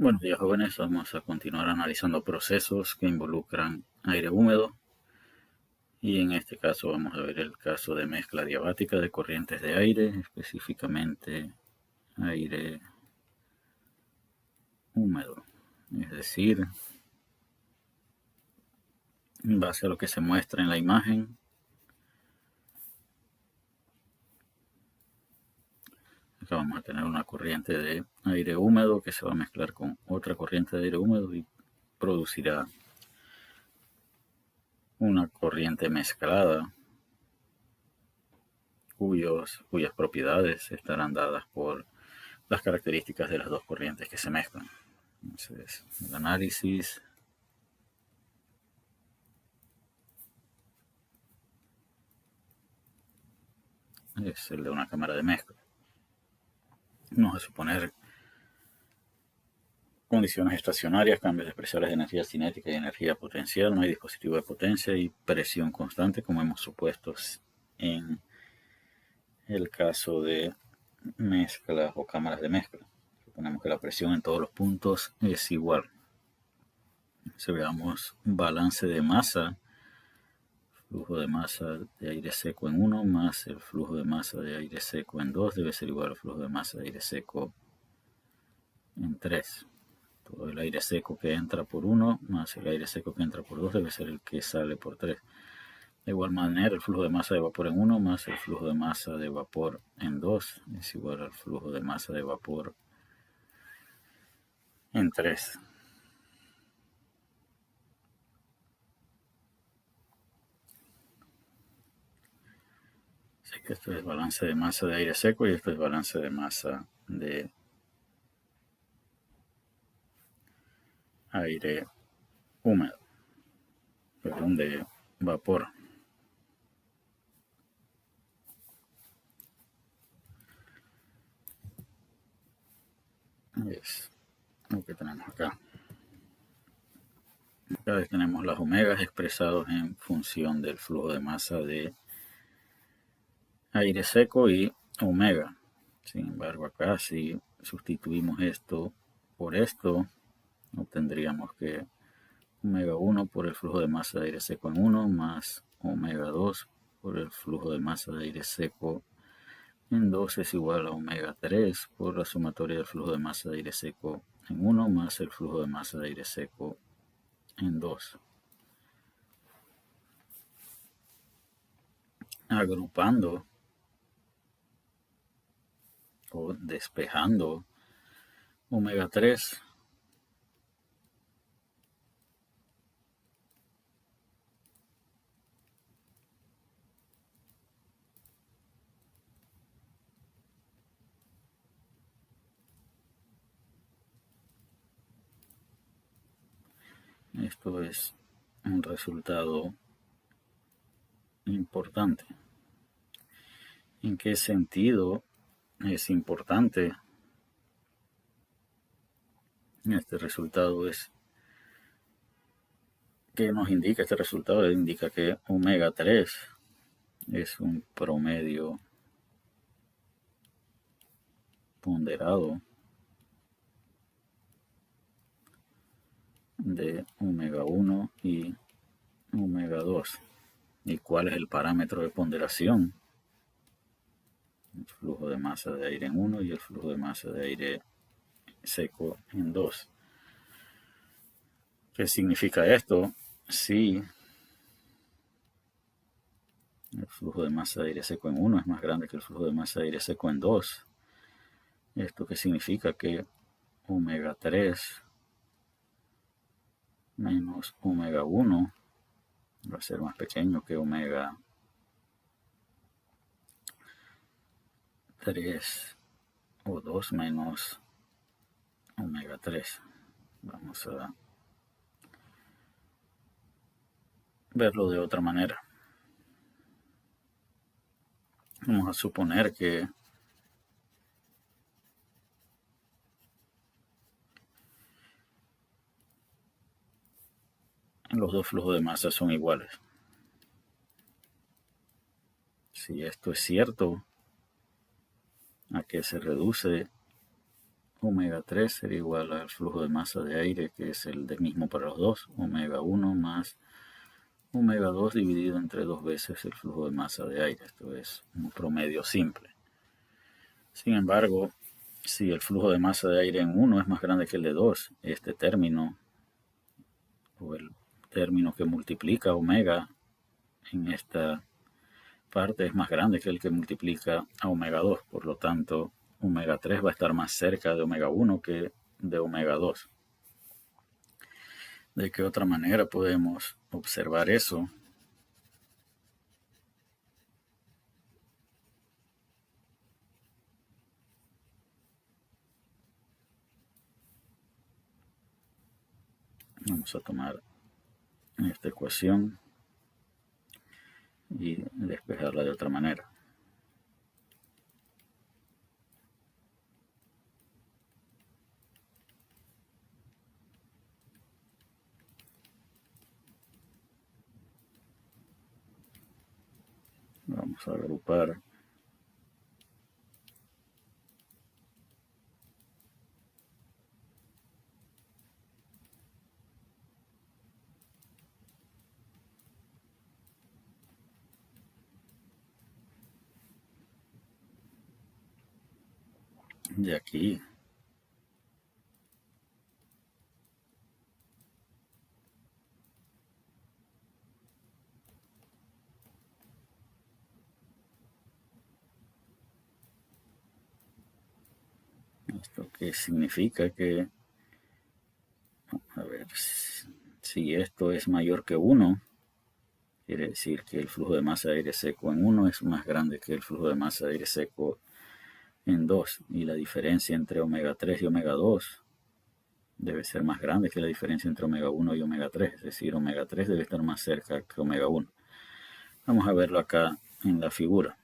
Buenos días, jóvenes. Vamos a continuar analizando procesos que involucran aire húmedo, y en este caso vamos a ver el caso de mezcla diabática de corrientes de aire, específicamente aire húmedo. Es decir, en base a lo que se muestra en la imagen, acá vamos a tener una corriente de aire húmedo que se va a mezclar con otra corriente de aire húmedo y producirá una corriente mezclada cuyas propiedades estarán dadas por las características de las dos corrientes que se mezclan. Entonces, el análisis es el de una cámara de mezcla. Vamos a suponer condiciones estacionarias, cambios expresores de energía cinética y energía potencial, no hay dispositivo de potencia y presión constante, como hemos supuesto en el caso de mezclas o cámaras de mezcla. Suponemos que la presión en todos los puntos es igual. Si veamos balance de masa, flujo de masa de aire seco en 1 más el flujo de masa de aire seco en 2 debe ser igual al flujo de masa de aire seco en 3. Todo el aire seco que entra por 1 más el aire seco que entra por 2 debe ser el que sale por 3. De igual manera, el flujo de masa de vapor en 1 más el flujo de masa de vapor en 2 es igual al flujo de masa de vapor en 3. Así que esto es balance de masa de aire seco y esto es balance de masa de aire húmedo, perdón, de vapor. Es lo que tenemos acá. Acá tenemos las omegas expresados en función del flujo de masa de aire seco y omega. Sin embargo, acá si sustituimos esto por esto, obtendríamos que omega 1 por el flujo de masa de aire seco en 1 más omega 2 por el flujo de masa de aire seco en 2 es igual a omega 3 por la sumatoria del flujo de masa de aire seco en 1 más el flujo de masa de aire seco en 2. Agrupando o despejando omega 3, esto es un resultado importante. ¿En qué sentido es importante? Este resultado es que nos indica, este resultado indica que omega 3 es un promedio ponderado de omega 1 y omega 2. ¿Y cuál es el parámetro de ponderación? El flujo de masa de aire en 1 y el flujo de masa de aire seco en 2. ¿Qué significa esto? Si el flujo de masa de aire seco en 1 es más grande que el flujo de masa de aire seco en 2, ¿esto qué significa? Que omega 3 menos omega 1 va a ser más pequeño que omega 3 o 2 menos omega 3. Vamos a verlo de otra manera. Vamos a suponer que los dos flujos de masa son iguales. Si esto es cierto, ¿a qué se reduce omega 3 sería igual al flujo de masa de aire, que es el mismo para los dos, omega 1 más omega 2 dividido entre 2 veces el flujo de masa de aire. Esto es un promedio simple. Sin embargo, si el flujo de masa de aire en 1 es más grande que el de 2, este término, o el término que multiplica omega en esta parte, es más grande que el que multiplica a omega 2. Por lo tanto, omega 3 va a estar más cerca de omega 1 que de omega 2. ¿De qué otra manera podemos observar eso? Vamos a tomar esta ecuación y despejarla de otra manera. Vamos a agrupar de aquí. Esto que significa que, a ver, si esto es mayor que 1, quiere decir que el flujo de masa de aire seco en 1 es más grande que el flujo de masa de aire seco en 2. Y la diferencia entre omega 3 y omega 2 debe ser más grande que la diferencia entre omega 1 y omega 3. Es decir, omega 3 debe estar más cerca que omega 1. Vamos a verlo acá en la figura.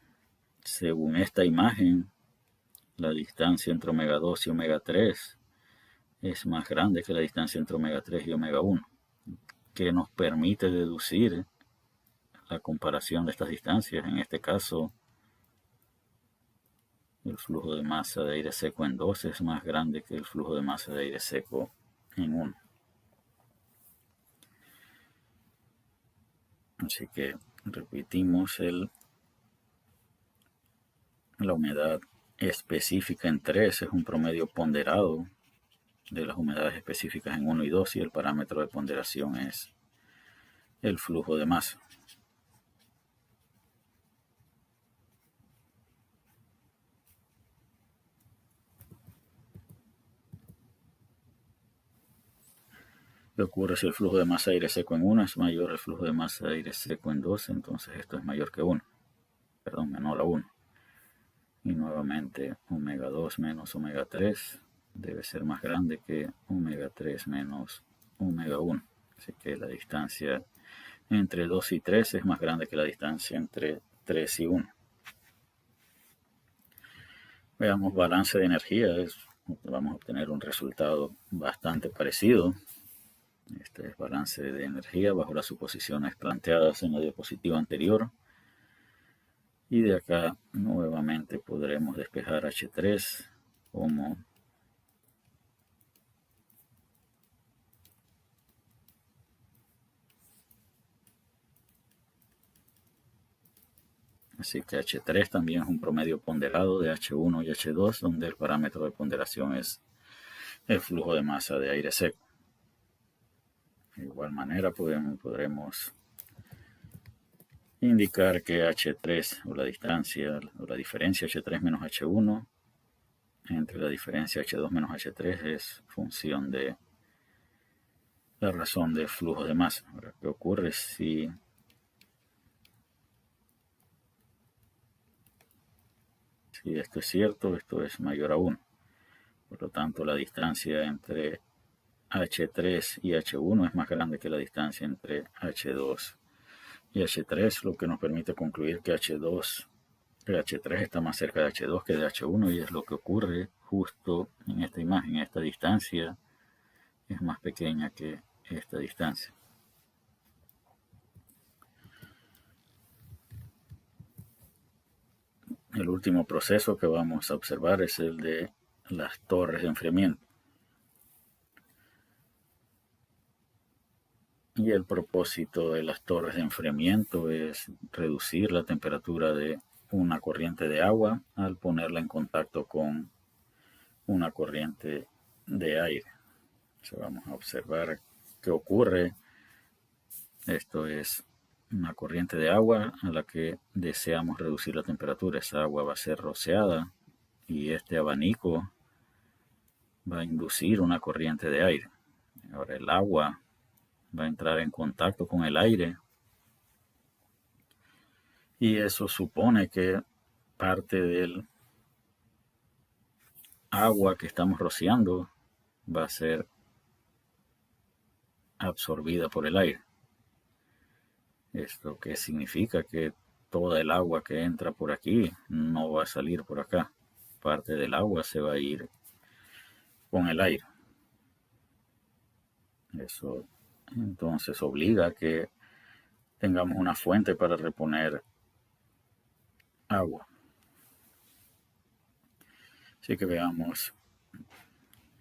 Según esta imagen, la distancia entre omega 2 y omega 3 es más grande que la distancia entre omega 3 y omega 1, que nos permite deducir la comparación de estas distancias. En este caso, el flujo de masa de aire seco en 2 es más grande que el flujo de masa de aire seco en 1. Así que repetimos la humedad específica en 3 es un promedio ponderado de las humedades específicas en 1 y 2, y el parámetro de ponderación es el flujo de masa. ¿Qué ocurre si el flujo de masa de aire seco en 1 es mayor al flujo de masa de aire seco en 2? Entonces esto es mayor que 1, perdón, menor a 1. Y nuevamente omega 2 menos omega 3 debe ser más grande que omega 3 menos omega 1. Así que la distancia entre 2 y 3 es más grande que la distancia entre 3 y 1. Veamos balance de energía. Vamos a obtener un resultado bastante parecido. Este es balance de energía bajo las suposiciones planteadas en la diapositiva anterior. Y de acá nuevamente podremos despejar H3 como así que H3 también es un promedio ponderado de H1 y H2, donde el parámetro de ponderación es el flujo de masa de aire seco. De igual manera podremos indicar que H3 o la distancia o la diferencia H3 menos H1 entre la diferencia H2 menos H3 es función de la razón del flujo de masa. Ahora, ¿qué ocurre si esto es cierto? Esto es mayor a 1. Por lo tanto, la distancia entre H3 y H1 es más grande que la distancia entre H2 y H3, lo que nos permite concluir que H3 está más cerca de H2 que de H1, y es lo que ocurre justo en esta imagen. Esta distancia es más pequeña que esta distancia. El último proceso que vamos a observar es el de las torres de enfriamiento. Y el propósito de las torres de enfriamiento es reducir la temperatura de una corriente de agua al ponerla en contacto con una corriente de aire. Vamos a observar qué ocurre. Esto es una corriente de agua a la que deseamos reducir la temperatura. Esa agua va a ser rociada y este abanico va a inducir una corriente de aire. Ahora el agua va a entrar en contacto con el aire y eso supone que parte del agua que estamos rociando va a ser absorbida por el aire. ¿Esto qué significa? Que toda el agua que entra por aquí no va a salir por acá. Parte del agua se va a ir con el aire. Eso entonces obliga a que tengamos una fuente para reponer agua. Así que veamos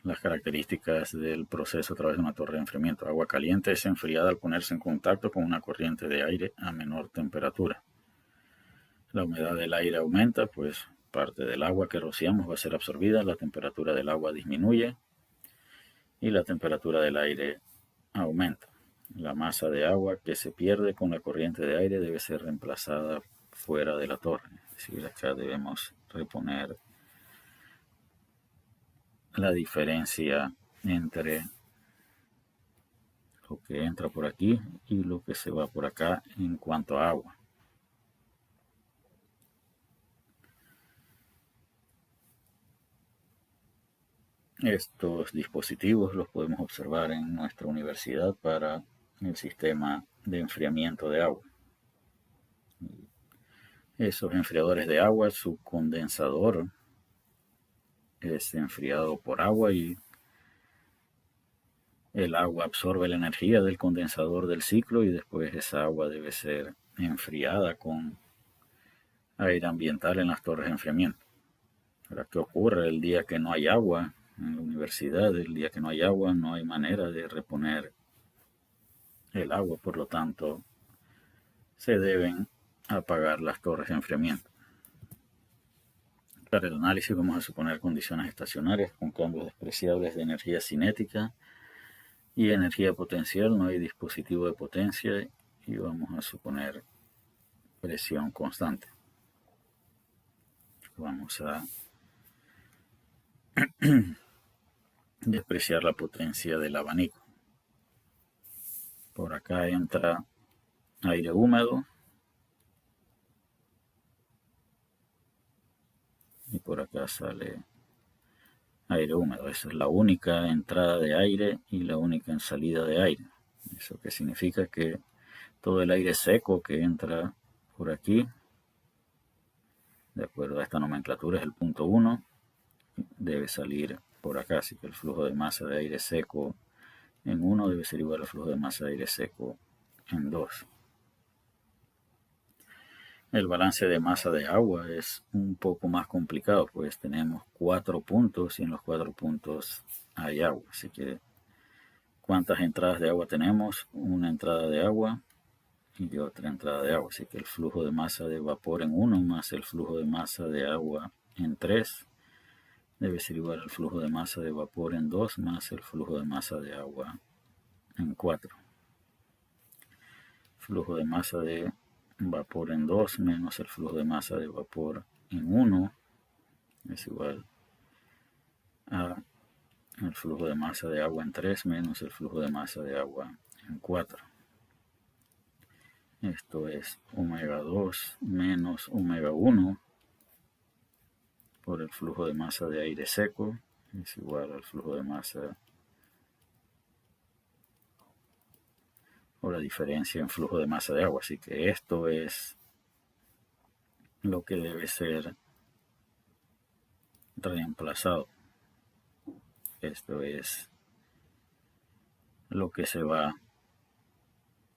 las características del proceso a través de una torre de enfriamiento. Agua caliente es enfriada al ponerse en contacto con una corriente de aire a menor temperatura. La humedad del aire aumenta, pues parte del agua que rociamos va a ser absorbida, la temperatura del agua disminuye y la temperatura del aire aumenta. La masa de agua que se pierde con la corriente de aire debe ser reemplazada fuera de la torre. Es decir, acá debemos reponer la diferencia entre lo que entra por aquí y lo que se va por acá en cuanto a agua. Estos dispositivos los podemos observar en nuestra universidad para el sistema de enfriamiento de agua. Esos enfriadores de agua, su condensador es enfriado por agua y el agua absorbe la energía del condensador del ciclo y después esa agua debe ser enfriada con aire ambiental en las torres de enfriamiento. Ahora, ¿qué ocurre el día que no hay agua en la universidad? El día que no hay agua no hay manera de reponer el agua, por lo tanto se deben apagar las torres de enfriamiento. Para el análisis vamos a suponer condiciones estacionarias con cambios despreciables de energía cinética y energía potencial. No hay dispositivo de potencia y vamos a suponer presión constante. Vamos a despreciar la potencia del abanico. Por acá entra aire húmedo y por acá sale aire húmedo. Esa es la única entrada de aire y la única salida de aire. Eso que significa que todo el aire seco que entra por aquí, de acuerdo a esta nomenclatura, es el punto 1, debe salir por acá. Así que el flujo de masa de aire seco en 1 debe ser igual al flujo de masa de aire seco en 2. El balance de masa de agua es un poco más complicado, pues tenemos 4 puntos y en los 4 puntos hay agua. Así que, ¿cuántas entradas de agua tenemos? Una entrada de agua y otra entrada de agua. Así que el flujo de masa de vapor en 1 más el flujo de masa de agua en 3 debe ser igual al flujo de masa de vapor en 2 más el flujo de masa de agua en 4. Flujo de masa de vapor en 2 menos el flujo de masa de vapor en 1 es igual a el flujo de masa de agua en 3 menos el flujo de masa de agua en 4. Esto es omega 2 menos omega 1 por el flujo de masa de aire seco es igual al flujo de masa o la diferencia en flujo de masa de agua. Así que esto es lo que debe ser reemplazado. Esto es lo que se va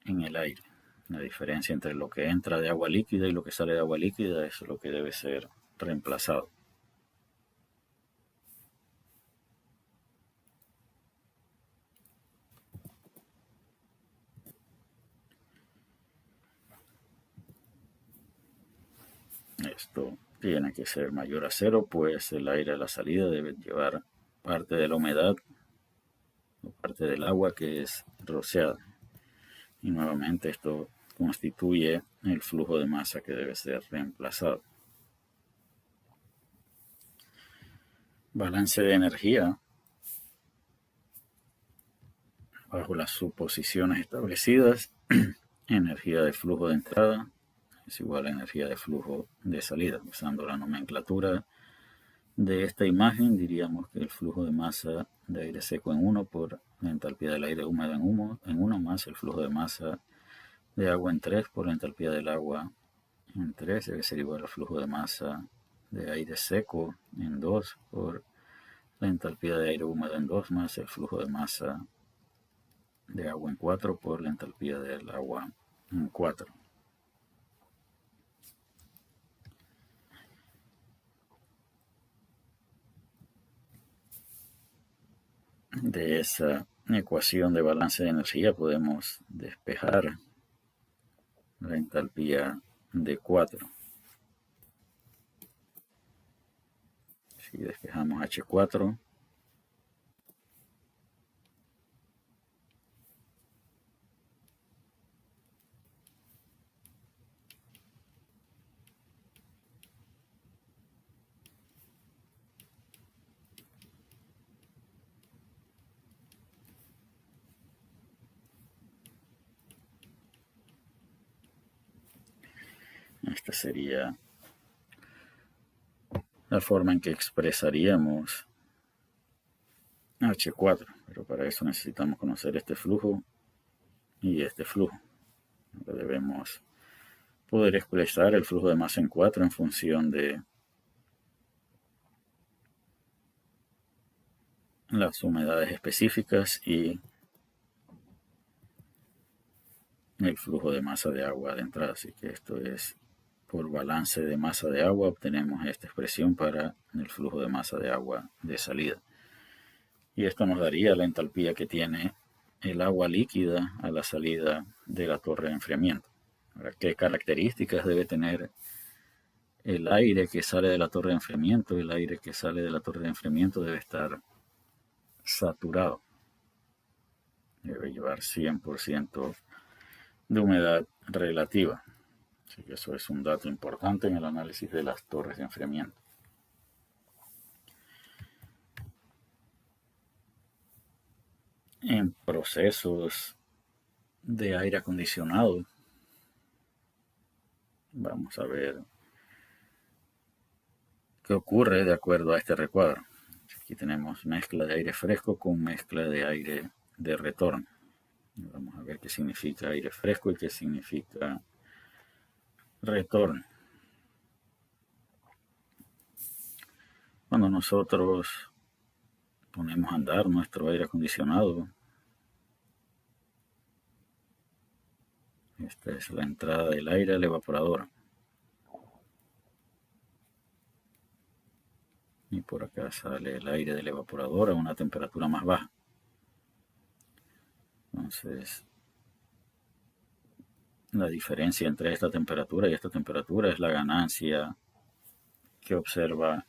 en el aire. La diferencia entre lo que entra de agua líquida y lo que sale de agua líquida es lo que debe ser reemplazado. Esto tiene que ser mayor a cero, pues el aire a la salida debe llevar parte de la humedad o parte del agua que es rociada. Y nuevamente esto constituye el flujo de masa que debe ser reemplazado. Balance de energía. Bajo las suposiciones establecidas, energía de flujo de entrada es igual a energía de flujo de salida. Usando la nomenclatura de esta imagen, diríamos que el flujo de masa de aire seco en 1 por la entalpía del aire húmedo en 1 más el flujo de masa de agua en 3 por la entalpía del agua en 3 debe ser igual al flujo de masa de aire seco en 2 por la entalpía de aire húmedo en 2 más el flujo de masa de agua en 4 por la entalpía del agua en 4. De esa ecuación de balance de energía podemos despejar la entalpía de 4. Si despejamos H4, esta sería la forma en que expresaríamos H4, pero para eso necesitamos conocer este flujo y este flujo. Debemos poder expresar el flujo de masa en 4 en función de las humedades específicas y el flujo de masa de agua de entrada. Así que esto es por balance de masa de agua, obtenemos esta expresión para el flujo de masa de agua de salida. Y esto nos daría la entalpía que tiene el agua líquida a la salida de la torre de enfriamiento. Ahora, ¿qué características debe tener el aire que sale de la torre de enfriamiento? El aire que sale de la torre de enfriamiento debe estar saturado. Debe llevar 100% de humedad relativa. Así que eso es un dato importante en el análisis de las torres de enfriamiento. En procesos de aire acondicionado, vamos a ver qué ocurre de acuerdo a este recuadro. Aquí tenemos mezcla de aire fresco con mezcla de aire de retorno. Vamos a ver qué significa aire fresco y qué significa retorno. Cuando nosotros ponemos a andar nuestro aire acondicionado, esta es la entrada del aire al evaporador. Y por acá sale el aire del evaporador a una temperatura más baja. Entonces, la diferencia entre esta temperatura y esta temperatura es la ganancia que observa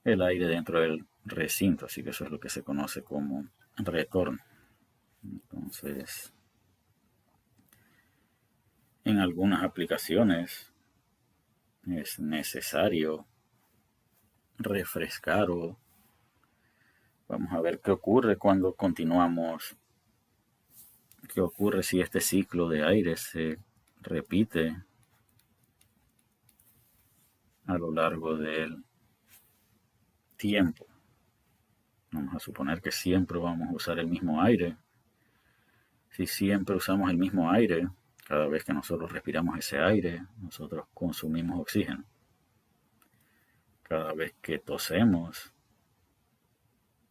el aire dentro del recinto, así que eso es lo que se conoce como retorno. Entonces, en algunas aplicaciones es necesario refrescar o vamos a ver qué ocurre cuando continuamos, qué ocurre si este ciclo de aire se repite a lo largo del tiempo. Vamos a suponer que siempre vamos a usar el mismo aire. Si siempre usamos el mismo aire, cada vez que nosotros respiramos ese aire, nosotros consumimos oxígeno. Cada vez que tosemos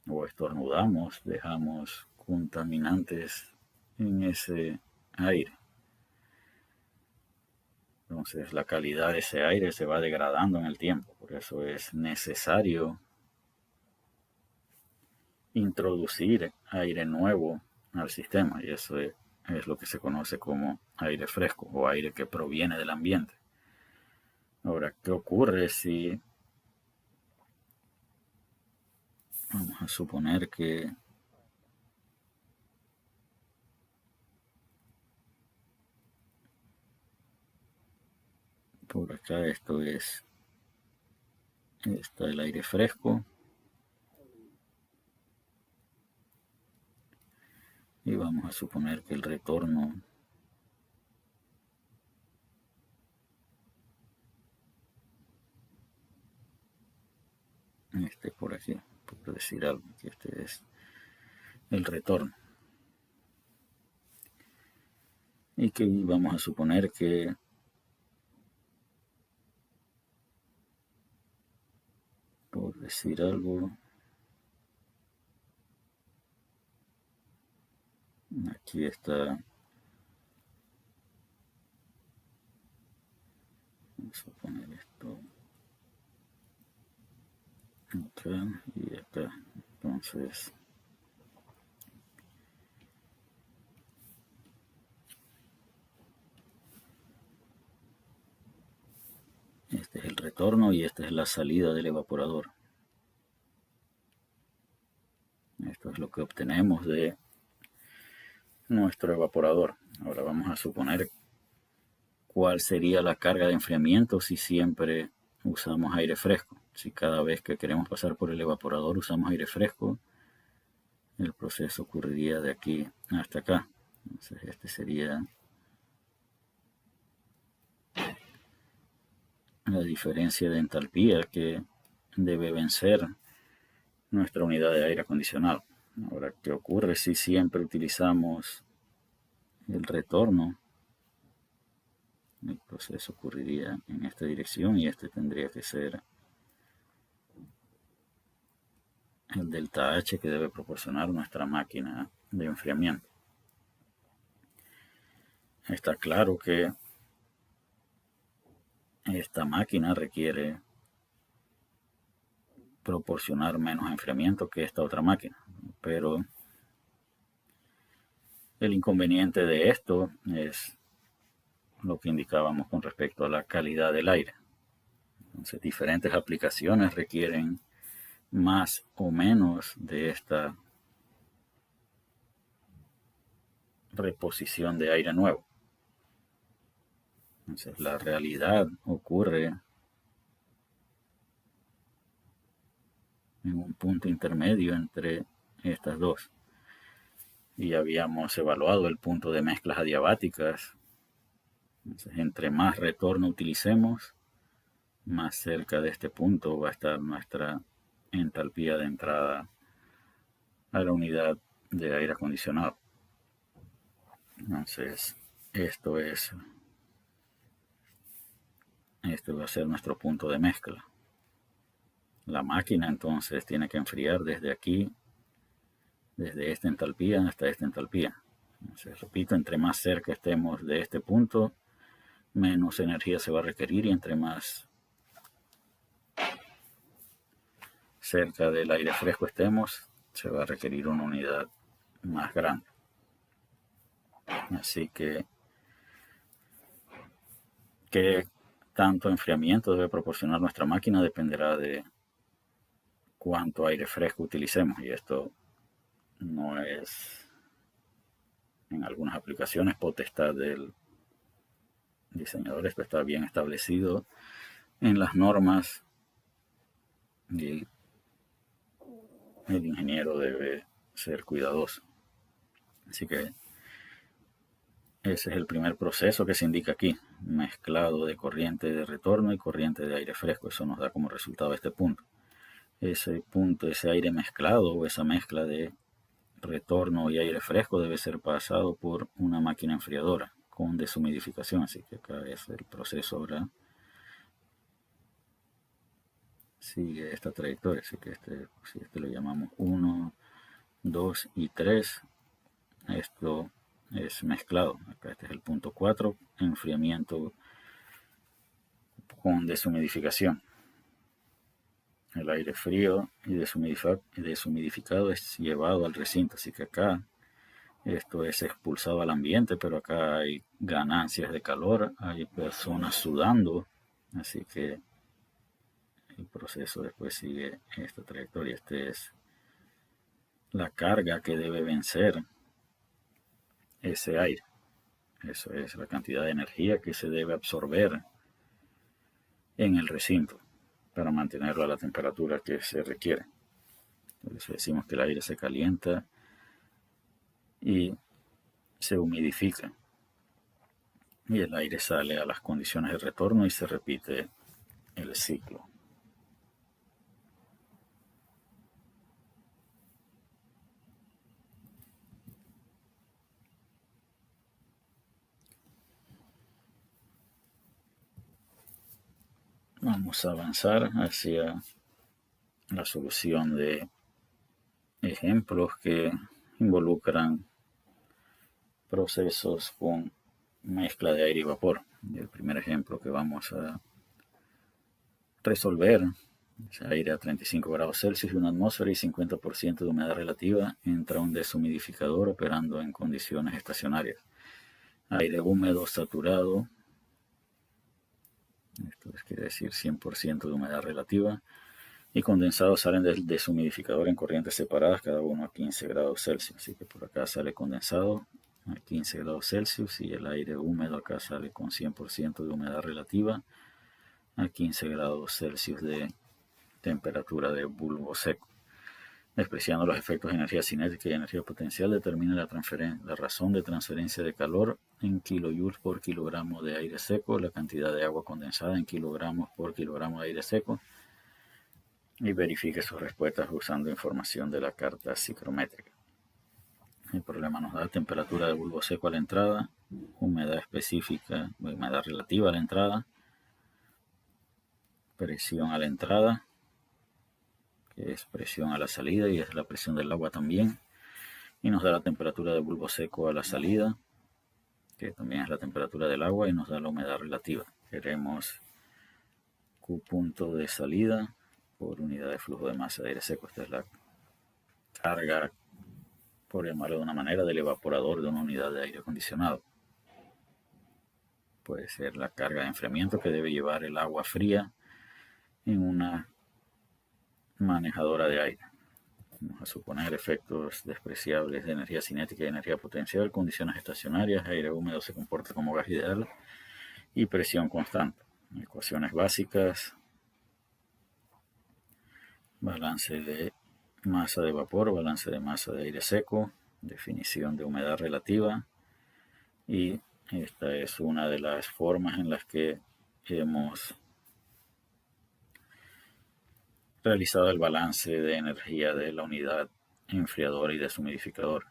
o estornudamos, dejamos contaminantes en ese aire. Entonces la calidad de ese aire se va degradando en el tiempo. Por eso es necesario introducir aire nuevo al sistema. Y eso es lo que se conoce como aire fresco o aire que proviene del ambiente. Ahora, ¿qué ocurre si vamos a suponer que por acá está el aire fresco y vamos a suponer que el retorno esté por aquí, por decir algo, que este es el retorno. Y que vamos a suponer que por decir algo, aquí está, vamos a poner esto acá y acá. Entonces, este es el retorno y esta es la salida del evaporador. Esto es lo que obtenemos de nuestro evaporador. Ahora vamos a suponer cuál sería la carga de enfriamiento si siempre usamos aire fresco. Si cada vez que queremos pasar por el evaporador usamos aire fresco, el proceso ocurriría de aquí hasta acá. Entonces este sería la diferencia de entalpía que debe vencer nuestra unidad de aire acondicionado. Ahora, ¿qué ocurre si siempre utilizamos el retorno? El proceso ocurriría en esta dirección y este tendría que ser el delta H que debe proporcionar nuestra máquina de enfriamiento. Está claro que esta máquina requiere proporcionar menos enfriamiento que esta otra máquina, pero el inconveniente de esto es lo que indicábamos con respecto a la calidad del aire. Entonces, diferentes aplicaciones requieren más o menos de esta reposición de aire nuevo. Entonces, la realidad ocurre en un punto intermedio entre estas dos. Y habíamos evaluado el punto de mezclas adiabáticas. Entonces, entre más retorno utilicemos, más cerca de este punto va a estar nuestra entalpía de entrada a la unidad de aire acondicionado. Entonces, esto va a ser nuestro punto de mezcla. La máquina entonces tiene que enfriar desde aquí, desde esta entalpía hasta esta entalpía. Entonces, repito, entre más cerca estemos de este punto, menos energía se va a requerir y entre más cerca del aire fresco estemos, se va a requerir una unidad más grande. Así que, ¿qué tanto enfriamiento debe proporcionar nuestra máquina? Dependerá de cuánto aire fresco utilicemos. Y esto no es, en algunas aplicaciones, potestad del diseñador. Esto está bien establecido en las normas y el ingeniero debe ser cuidadoso. Así que ese es el primer proceso que se indica aquí, mezclado de corriente de retorno y corriente de aire fresco. Eso nos da como resultado este punto. Ese punto, ese aire mezclado o esa mezcla de retorno y aire fresco debe ser pasado por una máquina enfriadora con deshumidificación. Así que acá es el proceso ahora. Sigue esta trayectoria. Así que este lo llamamos 1, 2 y 3. Esto es mezclado. Acá este es el punto 4, enfriamiento con deshumidificación. El aire frío y deshumidificado es llevado al recinto, así que acá esto es expulsado al ambiente, pero acá hay ganancias de calor, hay personas sudando Así que el proceso después sigue esta trayectoria. Esta es la carga que debe vencer ese aire. Eso es la cantidad de energía que se debe absorber en el recinto para mantenerlo a la temperatura que se requiere. Por eso decimos que el aire se calienta y se humidifica. Y el aire sale a las condiciones de retorno y se repite el ciclo. Vamos a avanzar hacia la solución de ejemplos que involucran procesos con mezcla de aire y vapor. El primer ejemplo que vamos a resolver es aire a 35 grados Celsius y una atmósfera y 50% de humedad relativa. Entra un deshumidificador operando en condiciones estacionarias. Aire húmedo saturado, esto quiere decir 100% de humedad relativa, y condensados salen del deshumidificador en corrientes separadas, cada uno a 15 grados Celsius. Así que por acá sale condensado a 15 grados Celsius y el aire húmedo acá sale con 100% de humedad relativa a 15 grados Celsius de temperatura de bulbo seco. Despreciando los efectos de energía cinética y energía potencial, determina la razón de transferencia de calor en kilojoules por kilogramo de aire seco, la cantidad de agua condensada en kilogramos por kilogramo de aire seco, y verifique sus respuestas usando información de la carta psicométrica. El problema nos da temperatura de bulbo seco a la entrada, humedad específica, humedad relativa a la entrada, presión a la entrada, que es presión a la salida y es la presión del agua también, y nos da la temperatura de bulbo seco a la salida, que también es la temperatura del agua, y nos da la humedad relativa. Queremos Q punto de salida por unidad de flujo de masa de aire seco. Esta es la carga, por llamarlo de una manera, del evaporador de una unidad de aire acondicionado. Puede ser la carga de enfriamiento que debe llevar el agua fría en una manejadora de aire. Vamos a suponer efectos despreciables de energía cinética y energía potencial, condiciones estacionarias, aire húmedo se comporta como gas ideal y presión constante. Ecuaciones básicas, balance de masa de vapor, balance de masa de aire seco, definición de humedad relativa, y esta es una de las formas en las que hemos realizado el balance de energía de la unidad enfriador y deshumidificador.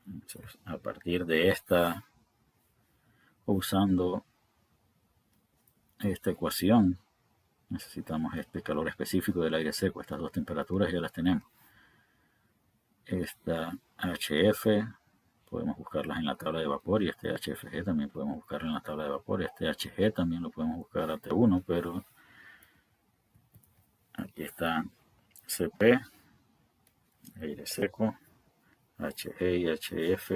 Entonces, a partir de esta, usando esta ecuación, necesitamos este calor específico del aire seco. Estas dos temperaturas ya las tenemos. Esta HF podemos buscarlas en la tabla de vapor, y este HFG también podemos buscarlo en la tabla de vapor. Este HG también lo podemos buscar a T1, pero aquí está CP, aire seco, HG y HF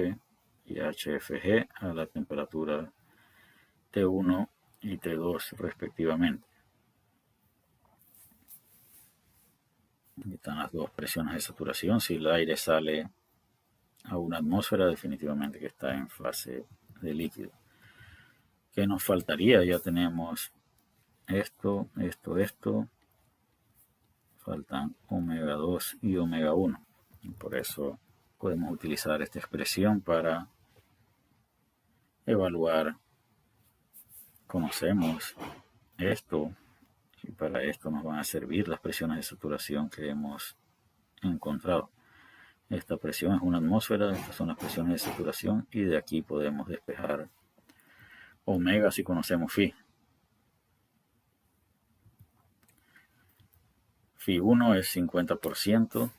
y HFG a la temperatura T1 y T2 respectivamente. Aquí están las dos presiones de saturación. Si el aire sale a una atmósfera, definitivamente que está en fase de líquido. ¿Qué nos faltaría? Ya tenemos esto. Faltan omega 2 y omega 1. Y por eso podemos utilizar esta expresión para evaluar. Conocemos esto y para esto nos van a servir las presiones de saturación que hemos encontrado. Esta presión es una atmósfera, estas son las presiones de saturación, y de aquí podemos despejar omega si conocemos phi. Phi 1 es 50%.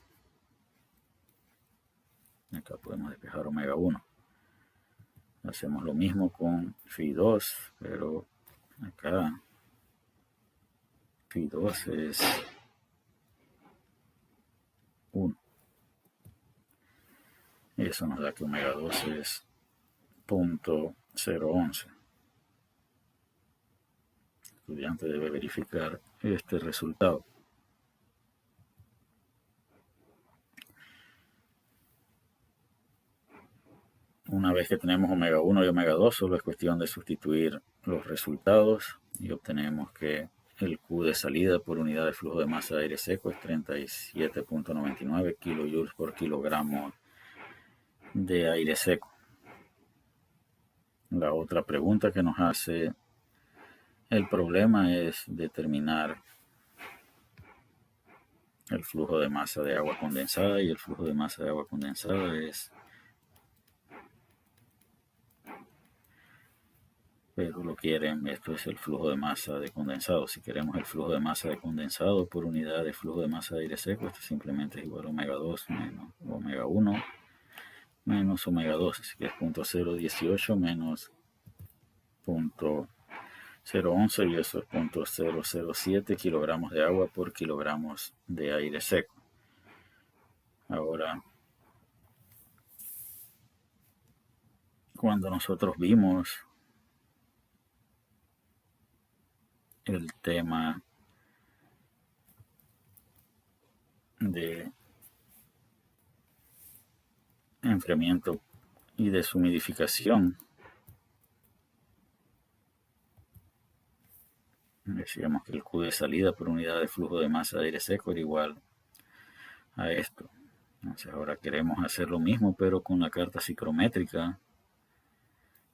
Acá podemos despejar omega 1. Hacemos lo mismo con phi 2, pero acá phi 2 es 1. Y eso nos da que omega 2 es 0.011. estudiante debe verificar este resultado. Una vez que tenemos omega 1 y omega 2, solo es cuestión de sustituir los resultados y obtenemos que el Q de salida por unidad de flujo de masa de aire seco es 37.99 kilojoules por kilogramo de aire seco. La otra pregunta que nos hace el problema es determinar el flujo de masa de agua condensada, y el flujo de masa de agua condensada es, pero lo quieren, esto es el flujo de masa de condensado. Si queremos el flujo de masa de condensado por unidad de flujo de masa de aire seco, esto simplemente es igual a omega 2 menos omega 1 menos omega 2, así que es 0.018 menos 0.011, y eso es 0.007 kilogramos de agua por kilogramos de aire seco. Ahora, cuando nosotros vimos el tema de enfriamiento y deshumidificación, decíamos que el Q de salida por unidad de flujo de masa de aire seco era igual a esto. Entonces ahora queremos hacer lo mismo, pero con la carta psicométrica,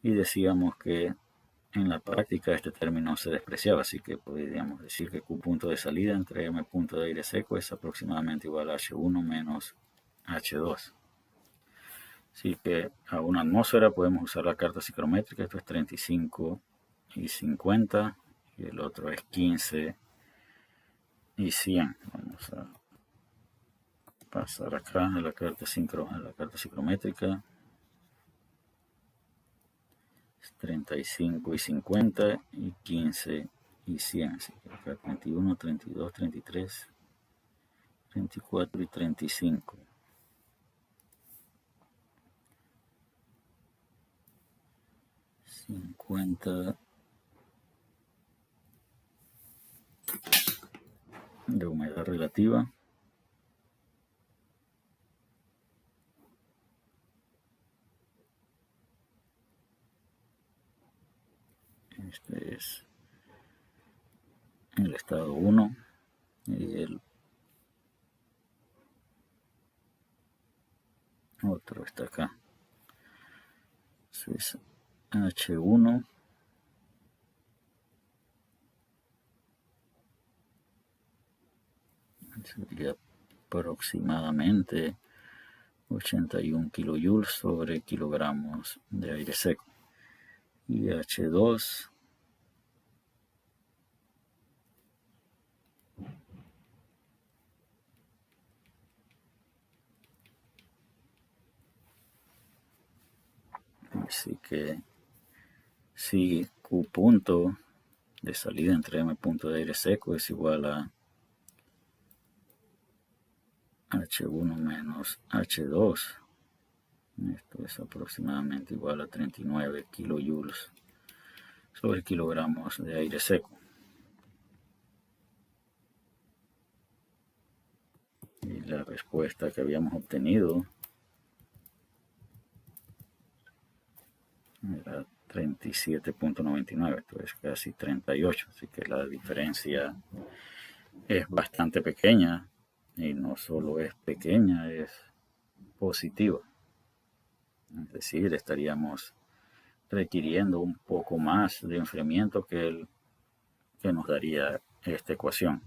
y decíamos que en la práctica este término se despreciaba, así que podríamos decir que Q punto de salida entre M punto de aire seco es aproximadamente igual a H1 menos H2. Así que a una atmósfera podemos usar la carta psicométrica, esto es 35 y 50, y el otro es 15 y 100. Vamos a pasar acá a la carta psicométrica. 35 y 50 y 15 y 100. Así que acá 31, 32, 33, 34 y 35. 50 de humedad relativa. Este es el estado 1 y el otro está acá. Entonces H1 sería aproximadamente 81 kilojoules sobre kilogramos de aire seco, y H2 así que si Q punto de salida entre M punto de aire seco es igual a H1 menos H2, esto es aproximadamente igual a 39 kilojoules sobre kilogramos de aire seco. Y la respuesta que habíamos obtenido era 37.99, esto es casi 38, así que la diferencia es bastante pequeña, y no solo es pequeña, es positiva. Es decir, estaríamos requiriendo un poco más de enfriamiento que el que nos daría esta ecuación.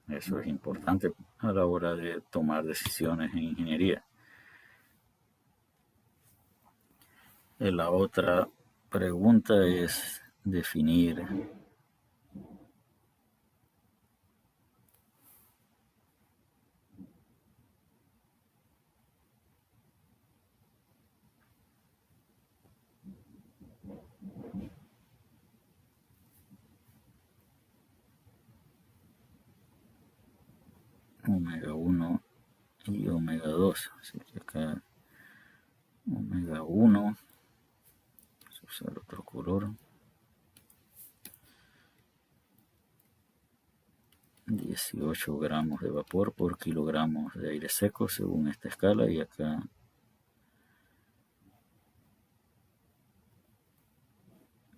Eso es importante a la hora de tomar decisiones en ingeniería. La otra pregunta es definir omega 1 y omega 2. Así que acá omega 1, vamos a usar otro color. 18 gramos de vapor por kilogramos de aire seco según esta escala, y acá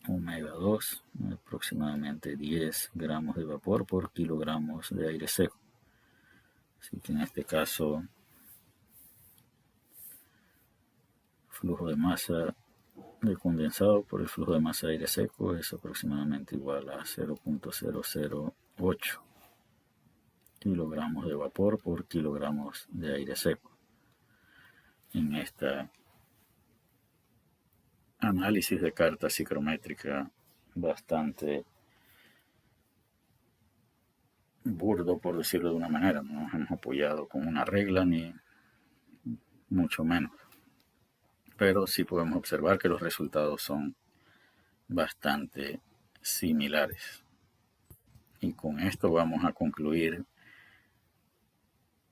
omega 2, aproximadamente 10 gramos de vapor por kilogramos de aire seco. Así que en este caso, flujo de masa de condensado por el flujo de masa de aire seco es aproximadamente igual a 0.008 kilogramos de vapor por kilogramos de aire seco. En esta análisis de carta psicométrica bastante burdo, por decirlo de una manera, no nos hemos apoyado con una regla ni mucho menos, pero sí podemos observar que los resultados son bastante similares. Y con esto vamos a concluir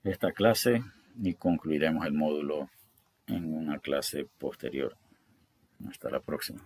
esta clase y concluiremos el módulo en una clase posterior. Hasta la próxima.